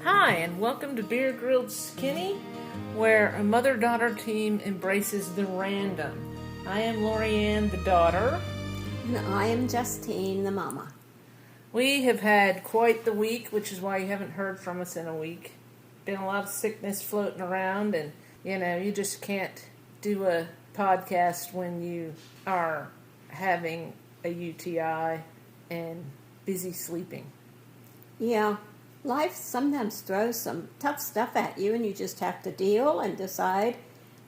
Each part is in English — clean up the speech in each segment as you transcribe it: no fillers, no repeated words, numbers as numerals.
Hi, and welcome to Beer Grilled Skinny, where a mother-daughter team embraces the random. I am Lorianne, the daughter. And I am Justine, the mama. We have had quite the week, which is why you haven't heard from us in a week. Been a lot of sickness floating around, and you just can't do a podcast when you are having a UTI and busy sleeping. Yeah, life sometimes throws some tough stuff at you, and you just have to deal and decide,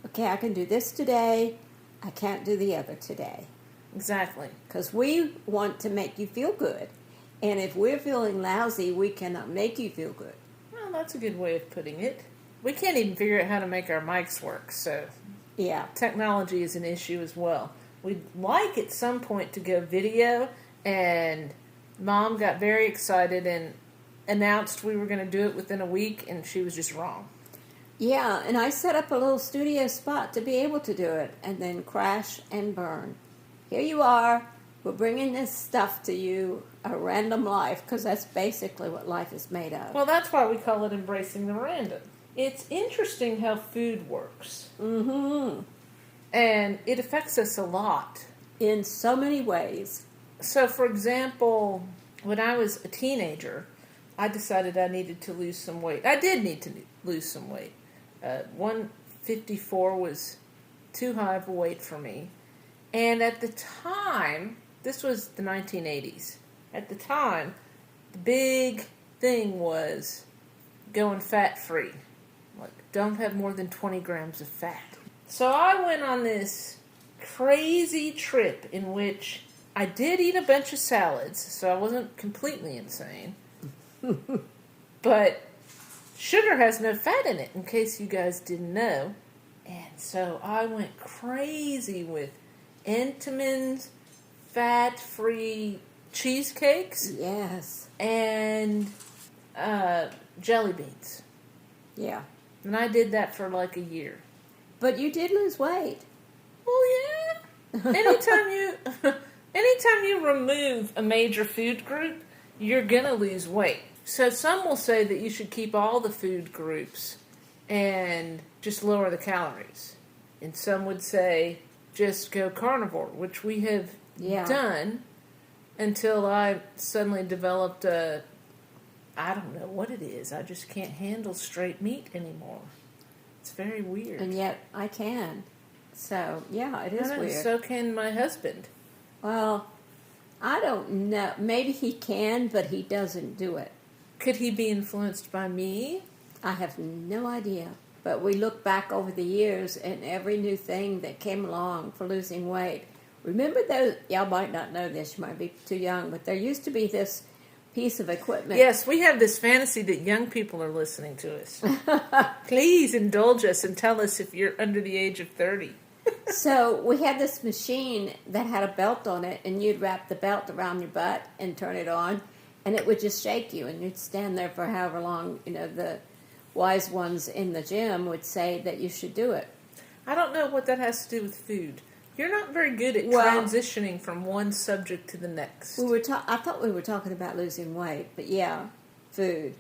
okay, I can do this today, I can't do the other today. Exactly. Because we want to make you feel good, and if we're feeling lousy, we cannot make you feel good. Well, that's a good way of putting it. We can't even figure out how to make our mics work, so Yeah. technology is an issue as well. We'd like at some point to go video, and Mom got very excited and announced we were going to do it within a week, and she was just wrong. Yeah, and I set up a little studio spot to be able to do it, and then crash and burn. Here you are. We're bringing this stuff to you, a random life, because that's basically what life is made of. Well, that's why we call it embracing the random. It's interesting how food works. Mm-hmm. And it affects us a lot. In so many ways. So, for example, when I was a teenager, I decided I needed to lose some weight. I did need to lose some weight. 154 was too high of a weight for me. And at the time, this was the 1980s. At the time, the big thing was going fat-free. Like, don't have more than 20 grams of fat. So I went on this crazy trip in which I did eat a bunch of salads, so I wasn't completely insane. But sugar has no fat in it, in case you guys didn't know. And so I went crazy with Entenmann's fat-free cheesecakes. Yes. And jelly beans. Yeah. And I did that for like a year. But you did lose weight. Well, yeah. Anytime you remove a major food group, you're gonna lose weight. So some will say that you should keep all the food groups and just lower the calories. And some would say just go carnivore, which we have done until I suddenly developed I don't know what it is. I just can't handle straight meat anymore. It's very weird. And yet I can. So, yeah, it is weird. So can my husband. Well, I don't know. Maybe he can, but he doesn't do it. Could he be influenced by me? I have no idea. But we look back over the years and every new thing that came along for losing weight. Remember those, y'all might not know this, you might be too young, but there used to be this piece of equipment. Yes, we have this fantasy that young people are listening to us. Please indulge us and tell us if you're under the age of 30. So we had this machine that had a belt on it, and you'd wrap the belt around your butt and turn it on, and it would just shake you, and you'd stand there for however long, the wise ones in the gym would say that you should do it. I don't know what that has to do with food. You're not very good at transitioning from one subject to the next. I thought we were talking about losing weight, but yeah, food.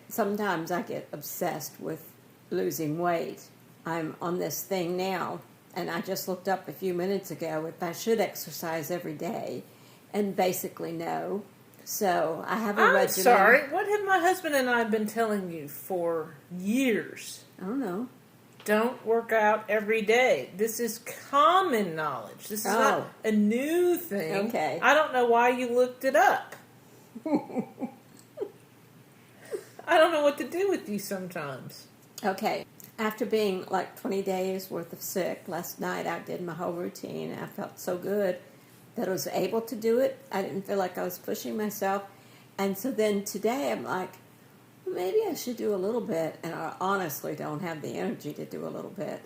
Sometimes I get obsessed with losing weight. I'm on this thing now, and I just looked up a few minutes ago if I should exercise every day, and basically no. So I have a regimen. I'm sorry. What have my husband and I been telling you for years? I don't know. Don't work out every day. This is common knowledge. This is not a new thing. Okay. I don't know why you looked it up. I don't know what to do with you sometimes. Okay. After being like 20 days worth of sick, last night I did my whole routine. I felt so good that I was able to do it. I didn't feel like I was pushing myself. And so then today I'm like, maybe I should do a little bit, and I honestly don't have the energy to do a little bit.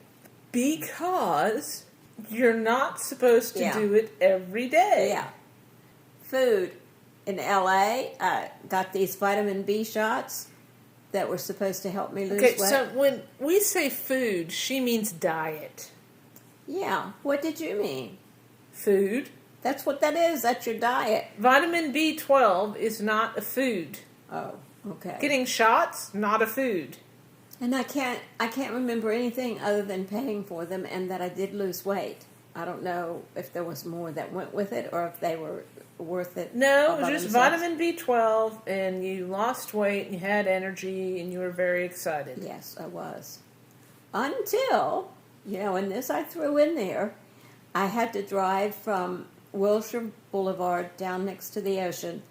Because you're not supposed to do it every day. Yeah. Food. In LA, I got these vitamin B shots that were supposed to help me lose weight. Okay, so when we say food, she means diet. Yeah. What did you mean? Food. That's what that is. That's your diet. Vitamin B12 is not a food. Oh. Okay. Getting shots, not a food. And I can't remember anything other than paying for them and that I did lose weight. I don't know if there was more that went with it or if they were worth it. No, all it was by just themselves. vitamin B12, and you lost weight, and you had energy, and you were very excited. Yes, I was. Until, and this I threw in there, I had to drive from Wilshire Boulevard down next to the ocean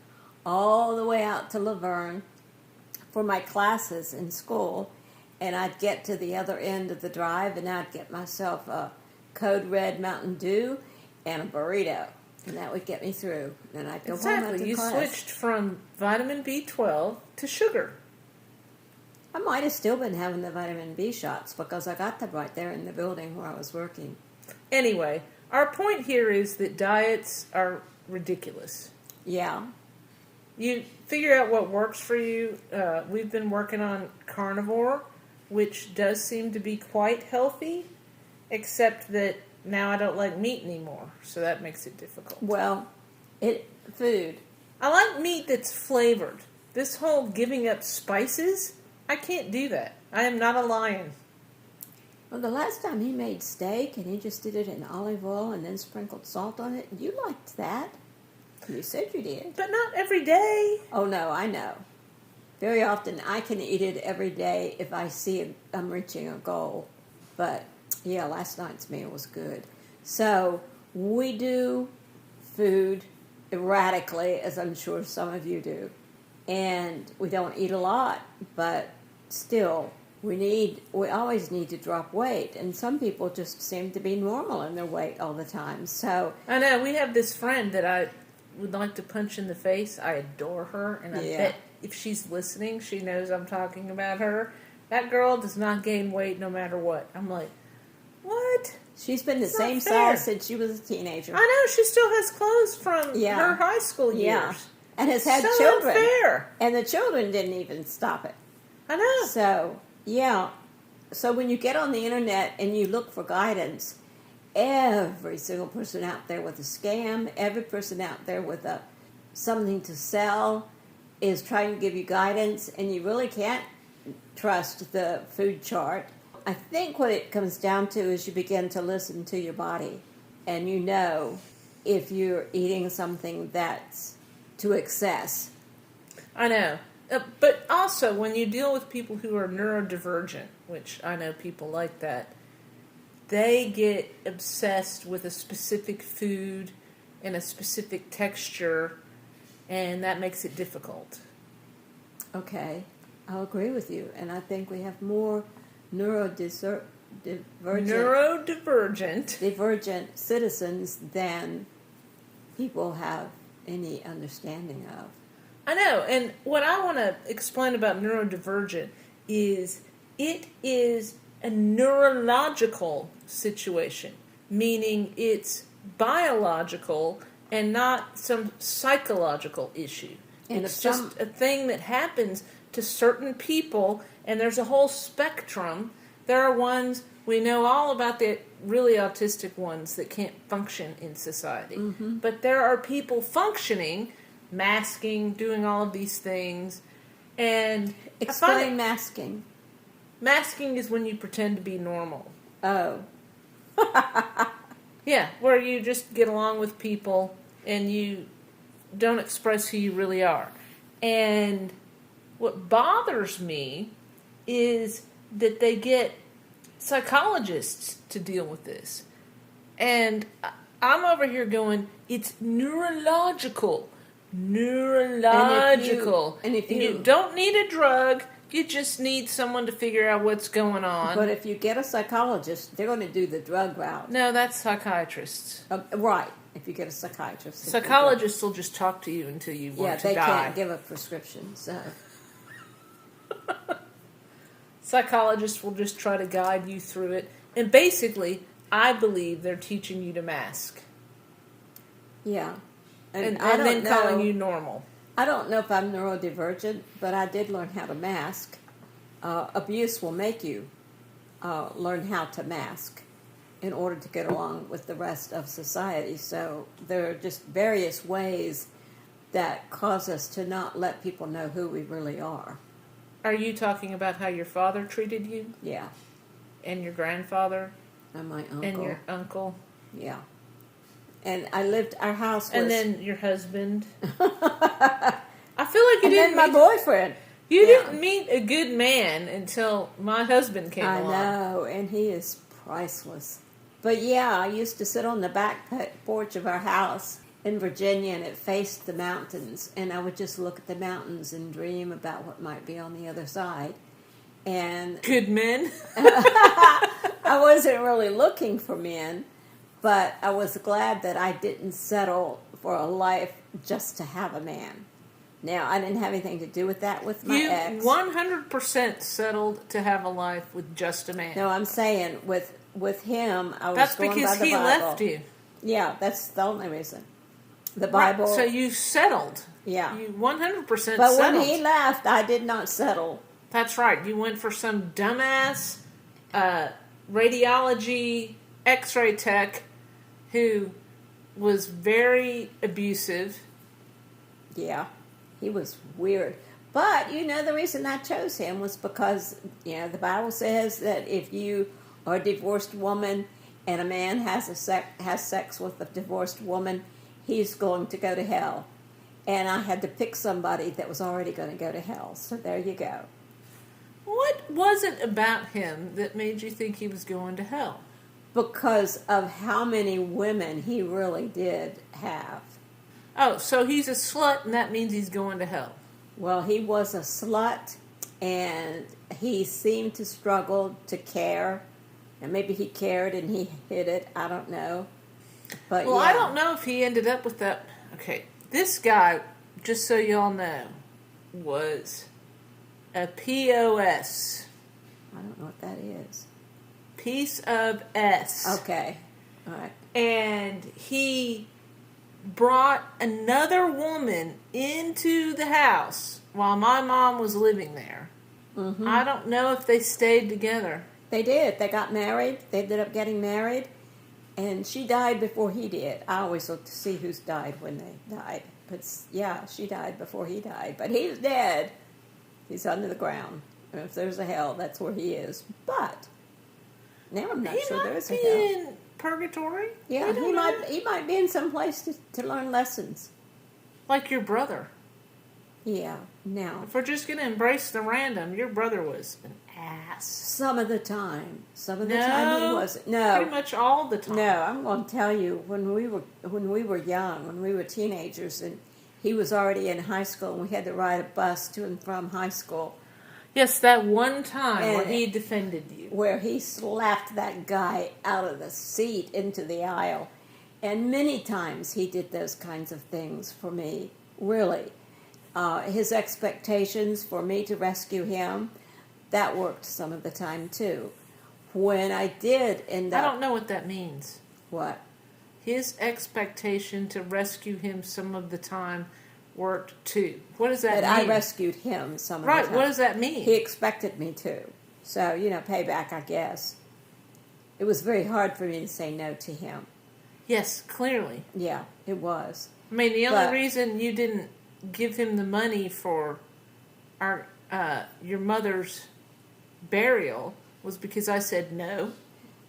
all the way out to Laverne for my classes in school. And I'd get to the other end of the drive and I'd get myself a Code Red Mountain Dew and a burrito. And that would get me through. And I'd go home Exactly. after You class. switched from vitamin B12 to sugar. I might have still been having the vitamin B shots because I got them right there in the building where I was working. Anyway, our point here is that diets are ridiculous. Yeah. You figure out what works for you. We've been working on carnivore, which does seem to be quite healthy, except that now I don't like meat anymore, so that makes it difficult. Well, food. I like meat that's flavored. This whole giving up spices, I can't do that. I am not a lion. Well, the last time he made steak and he just did it in olive oil and then sprinkled salt on it, you liked that. You said you did. But not every day. Oh, no, I know. Very often I can eat it every day if I see I'm reaching a goal. But, yeah, last night's meal was good. So, we do food erratically, as I'm sure some of you do. And we don't eat a lot, but still, we always need to drop weight. And some people just seem to be normal in their weight all the time. So, I know, we have this friend that I would like to punch in the face. I adore her, and I bet if she's listening, she knows I'm talking about her. That girl does not gain weight no matter what. I'm like, what? She's been the It's same not fair. size since she was a teenager. I know, she still has clothes from her high school years. Yeah. And has had So children. unfair. And the children didn't even stop it. I know. So, yeah. So when you get on the internet and you look for guidance, every single person out there with a scam, every person out there with something to sell is trying to give you guidance, and you really can't trust the food chart. I think what it comes down to is you begin to listen to your body, and you know if you're eating something that's to excess. I know. But also, when you deal with people who are neurodivergent, which I know people like that, they get obsessed with a specific food and a specific texture, and that makes it difficult. Okay, I'll agree with you. And I think we have more divergent citizens than people have any understanding of. I know, and what I want to explain about neurodivergent is it is a neurological situation, meaning it's biological and not some psychological issue. And it's just a thing that happens to certain people, and there's a whole spectrum. There are ones, we know all about the really autistic ones that can't function in society. Mm-hmm. But there are people functioning, masking, doing all of these things. And explain masking. Masking is when you pretend to be normal. Oh. Yeah, where you just get along with people and you don't express who you really are. And what bothers me is that they get psychologists to deal with this. And I'm over here going, it's neurological. Neurological. And if you don't need a drug, you just need someone to figure out what's going on. But if you get a psychologist, they're going to do the drug route. No, that's psychiatrists. Right. If you get a psychiatrist. Psychologists will just talk to you until you want to die. Yeah, they can't give a prescription, so. Psychologists will just try to guide you through it. And basically, I believe they're teaching you to mask. Yeah. And then calling you normal. I don't know if I'm neurodivergent, but I did learn how to mask. Abuse will make you learn how to mask in order to get along with the rest of society. So there are just various ways that cause us to not let people know who we really are. Are you talking about how your father treated you Yeah, and your grandfather and my uncle. and your uncle Yeah. And our house was... and then your husband? I feel like you and didn't then my meet, boyfriend. you Yeah. didn't meet a good man until my husband came I along. know, and he is priceless. But yeah, I used to sit on the back porch of our house in Virginia, and it faced the mountains, and I would just look at the mountains and dream about what might be on the other side. And Good men. I wasn't really looking for men, but I was glad that I didn't settle for a life just to have a man. Now, I didn't have anything to do with that with my You ex. 100% settled to have a life with just a man. No, I'm saying with him, I was That's going because by the he Bible. left you. Yeah, that's the only reason. The Right, Bible. so you settled. Yeah. You 100% But settled. when he left, I did not settle. That's right. You went for some dumbass radiology x-ray tech who was very abusive. Yeah, he was weird. But, the reason I chose him was because, the Bible says that if you are a divorced woman and a man has sex with a divorced woman, he's going to go to hell. And I had to pick somebody that was already going to go to hell. So there you go. What was it about him that made you think he was going to hell? Because of how many women he really did have. Oh, so he's a slut and that means he's going to hell. Well, he was a slut, and he seemed to struggle to care. And maybe he cared and he hid it. I don't know. But Well, yeah. I don't know if he ended up with that. Okay, this guy, just so y'all know, was a POS. I don't know what that is. Piece of S. Okay. All right. And he brought another woman into the house while my mom was living there. Mm-hmm. I don't know if they stayed together. They did. They got married. They ended up getting married. And she died before he did. I always look to see who's died when they died. But yeah, she died before he died. But he's dead. He's under the ground. And if there's a hell, that's where he is. But now I'm not He sure might there is a be hell. in purgatory. Yeah, We don't know. he might be in some place to learn lessons. Like your brother. Yeah, now If we're just going to embrace the random, your brother was an ass. some of the time he No, wasn't. Pretty No, much all the time. no, I'm going to tell you when we were young, when we were teenagers, and he was already in high school, and we had to ride a bus to and from high school, Yes, that one time where And- he defended you. where he slapped that guy out of the seat into the aisle, and many times he did those kinds of things for me. Really. His expectations for me to rescue him, that worked some of the time too. When I did end I up... don't know what that means. What? His expectation to rescue him some of the time worked too. What does that That mean? I rescued him some of Right, the time. what does that mean? He expected me to. So, payback, I guess. It was very hard for me to say no to him. Yes, clearly. Yeah, it was. I mean, the only But- reason you didn't give him the money for your mother's burial was because I said no.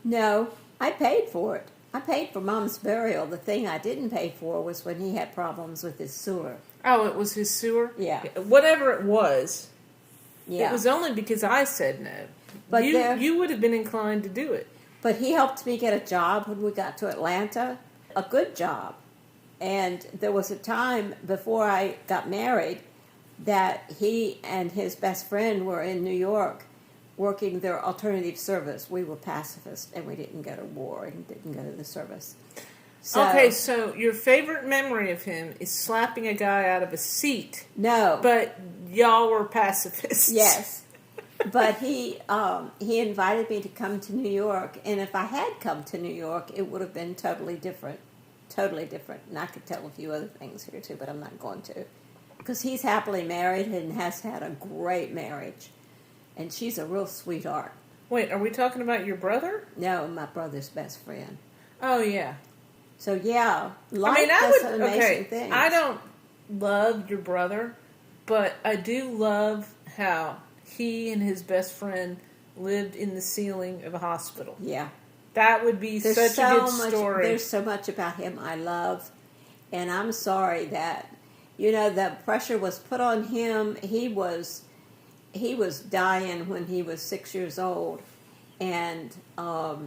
No, I paid for it. I paid for Mom's burial. The thing I didn't pay for was when he had problems with his sewer. Oh, it was his sewer? Yeah. Whatever it was, Yeah. it was only because I said no. But you would have been inclined to do it. But he helped me get a job when we got to Atlanta, a good job. And there was a time before I got married that he and his best friend were in New York working their alternative service. We were pacifists, and we didn't go to war and didn't go to the service. So your favorite memory of him is slapping a guy out of a seat, No. but y'all were pacifists. Yes. But he invited me to come to New York, and if I had come to New York, it would have been totally different. Totally different. And I could tell a few other things here, too, but I'm not going to. Because he's happily married and has had a great marriage. And she's a real sweetheart. Wait, are we talking about your brother? No, my brother's best friend. Oh, yeah. So, yeah, life I mean, does some amazing things. I don't love your brother, but I do love how he and his best friend lived in the ceiling of a hospital. Yeah. That would be There's such a good much, story. There's so much about him I love, and I'm sorry that, the pressure was put on him. He was dying when he was 6 years old, and a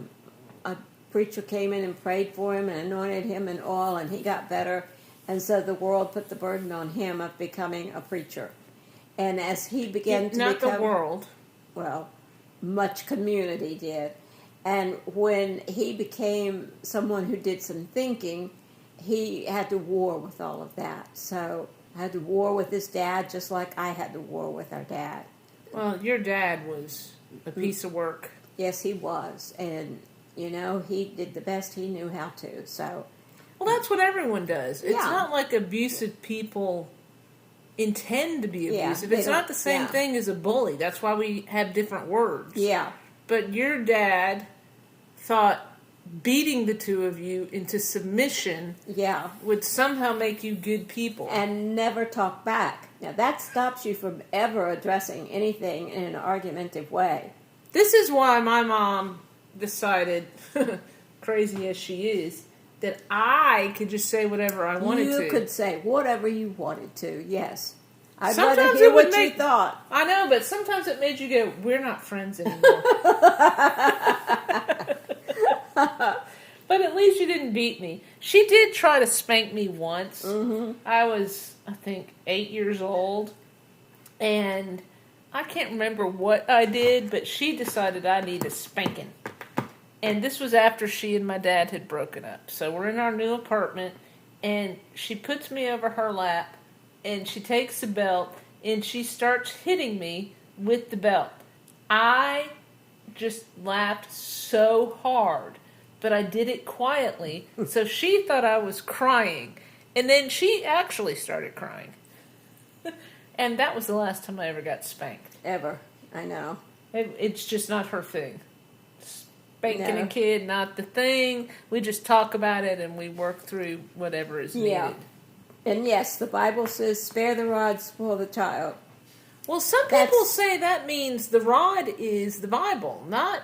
preacher came in and prayed for him and anointed him in oil, and he got better. And so the world put the burden on him of becoming a preacher. And as he began to Not become... the world. Well, much community did. And when he became someone who did some thinking, he had to war with all of that. So had to war with his dad just like I had to war with our dad. Well, your dad was a piece of work. Yes, he was. And, he did the best he knew how to. So, well, that's what everyone does. It's Yeah. not like abusive people intend to be Yeah, abusive. they It's not don't- the same yeah. thing as a bully. That's why we have different words. yeah, But your dad thought beating the two of you into submission yeah. would somehow make you good people. And never talk back. Now, that stops you from ever addressing anything in an argumentative way. This is why my mom decided, crazy as she is, that I could just say whatever I wanted to. You could say whatever you wanted to, yes. I'd Sometimes rather it hear would what you thought. I know, but sometimes it made you go, we're not friends anymore. But at least you didn't beat me. She did try to spank me once. Mm-hmm. I was, I think, 8 years old. And I can't remember what I did, but she decided I needed spanking. And this was after she and my dad had broken up. So we're in our new apartment, and she puts me over her lap, and she takes the belt, and she starts hitting me with the belt. I just laughed so hard, but I did it quietly, so she thought I was crying. And then she actually started crying. And that was the last time I ever got spanked. Ever. I know. It's just not her thing. Spanking No. a kid, not the thing. We just talk about it and we work through whatever is Yeah. needed. And yes, the Bible says, spare the rod, spoil the child. Well, some people say that means the rod is the Bible, not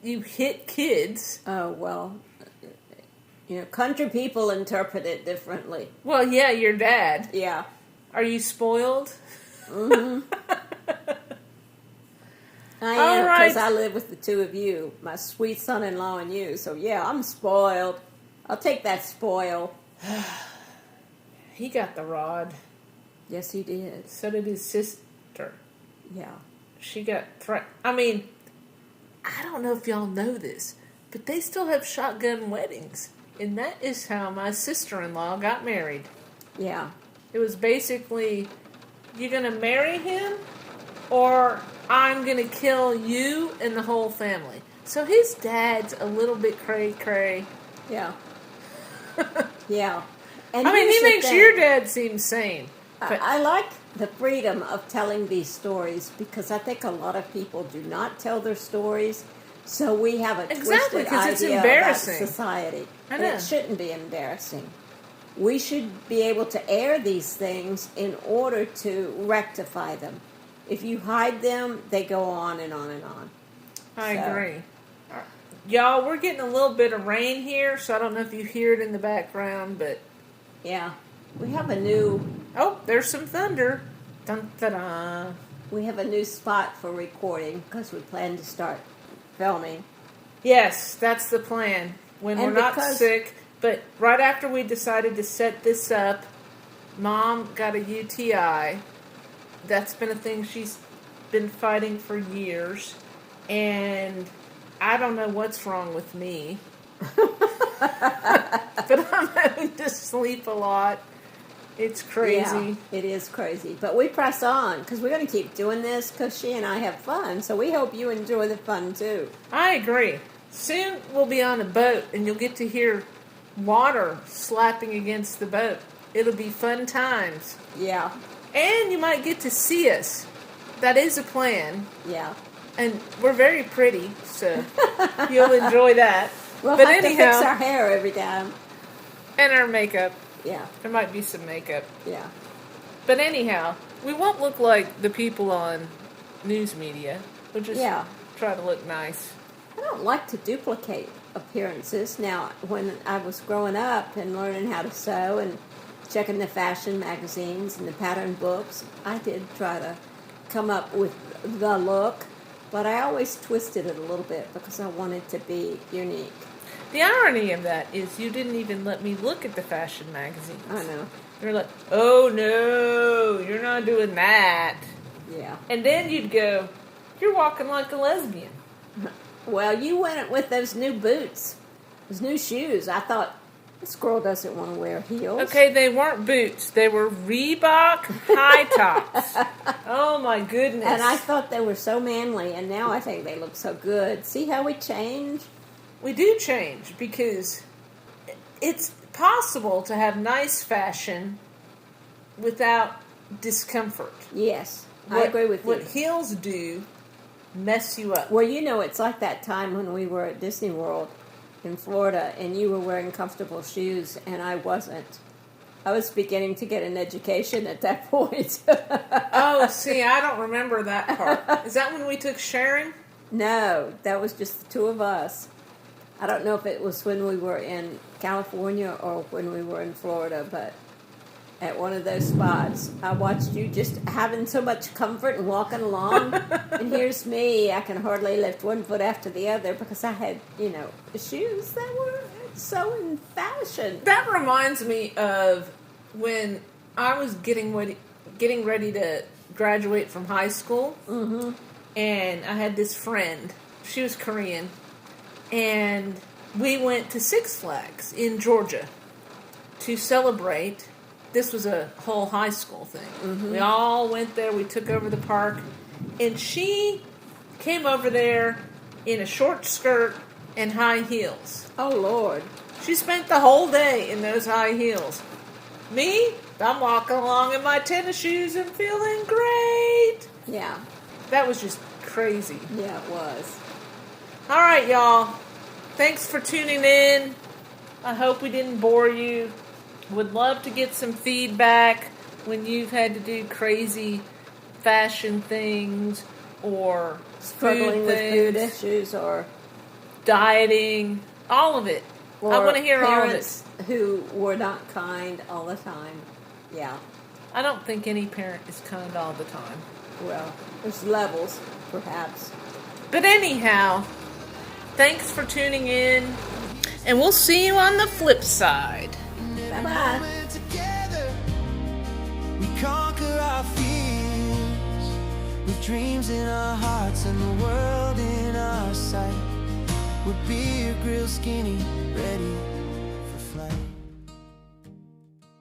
you hit kids. Oh, well, country people interpret it differently. Well, yeah, your dad. Yeah. Are you spoiled? I All am, right. because I live with the two of you, my sweet son-in-law and you. So, yeah, I'm spoiled. I'll take that spoil. He got the rod. Yes, he did. So did his sister. Yeah. She got I mean, I don't know if y'all know this, but they still have shotgun weddings. And that is how my sister-in-law got married. Yeah. It was basically, you're going to marry him, or I'm going to kill you and the whole family. So his dad's a little bit cray-cray. Yeah. Yeah. And I mean, he here's the makes thing. your dad seem sane. But I like the freedom of telling these stories because I think a lot of people do not tell their stories. So we have a Exactly, twisted 'cause it's idea embarrassing. about society. I And know. it shouldn't be embarrassing. We should be able to air these things in order to rectify them. If you hide them, they go on and on and on. I So- agree. Y'all, we're getting a little bit of rain here, so I don't know if you hear it in the background, but... Yeah. We have a new Oh, there's some thunder. Dun, da-da. spot for recording because we plan to start filming. Yes, that's the plan. When And we're not because- sick. But right after we decided to set this up, Mom got a UTI. That's been a thing she's been fighting for years. And I don't know what's wrong with me. But I'm having to sleep a lot. It's crazy. Yeah, it is crazy. But we press on because we're going to keep doing this because she and I have fun. So we hope you enjoy the fun too. I agree. Soon we'll be on a boat and you'll get to hear water slapping against the boat. It'll be fun times. Yeah, And you might get to see us. That is a plan. yeah. And we're very pretty, so you'll enjoy that. We'll But have anyhow, to fix our hair every time. and our makeup. Yeah, There might be some makeup. yeah. But anyhow, we won't look like the people on news media. We'll just Yeah. try to look nice. I don't like to duplicate appearances. Now, when I was growing up and learning how to sew and checking the fashion magazines and the pattern books, I did try to come up with the look, but I always twisted it a little bit because I wanted to be unique. The irony of that is you didn't even let me look at the fashion magazines. I know. You're like, oh no, you're not doing that. Yeah. And then you'd go, you're walking like a lesbian. Well, you went with those new boots, those new shoes. I thought, this girl doesn't want to wear heels. Okay, they weren't boots. They were Reebok high tops. Oh my goodness. And I thought they were so manly, and now I think they look so good. See how we change? We do change because it's possible to have nice fashion without discomfort. Yes, I agree with you. What heels do mess you up. Well, you know, it's like that time when we were at Disney World in Florida and you were wearing comfortable shoes and I wasn't. I was beginning to get an education at that point. Oh, see, I don't remember that part. Is that when we took Sharon? No, that was just the two of us. I don't know if it was when we were in California or when we were in Florida, but at one of those spots, I watched you just having so much comfort and walking along. And here's me, I can hardly lift one foot after the other because I had, shoes that were so in fashion. That reminds me of when I was getting ready to graduate from high school. Mm-hmm. And I had this friend. She was Korean. And we went to Six Flags in Georgia to celebrate. This was a whole high school thing. Mm-hmm. We all went there. We took over the park. And she came over there in a short skirt and high heels. Oh, Lord. She spent the whole day in those high heels. Me, I'm walking along in my tennis shoes and feeling great. Yeah. That was just crazy. Yeah, it was. All right, y'all. Thanks for tuning in. I hope we didn't bore you. Would love to get some feedback when you've had to do crazy fashion things or Struggling with food issues or dieting, all of it. I want to hear all of it. Parents who were not kind all the time. Yeah. I don't think any parent is kind all the time. Well, there's levels, perhaps. But anyhow, thanks for tuning in, and we'll see you on the flip side. Bye-bye. Together, we conquer our fears with dreams in our hearts and the world in our sight. We're beer grill skinny, ready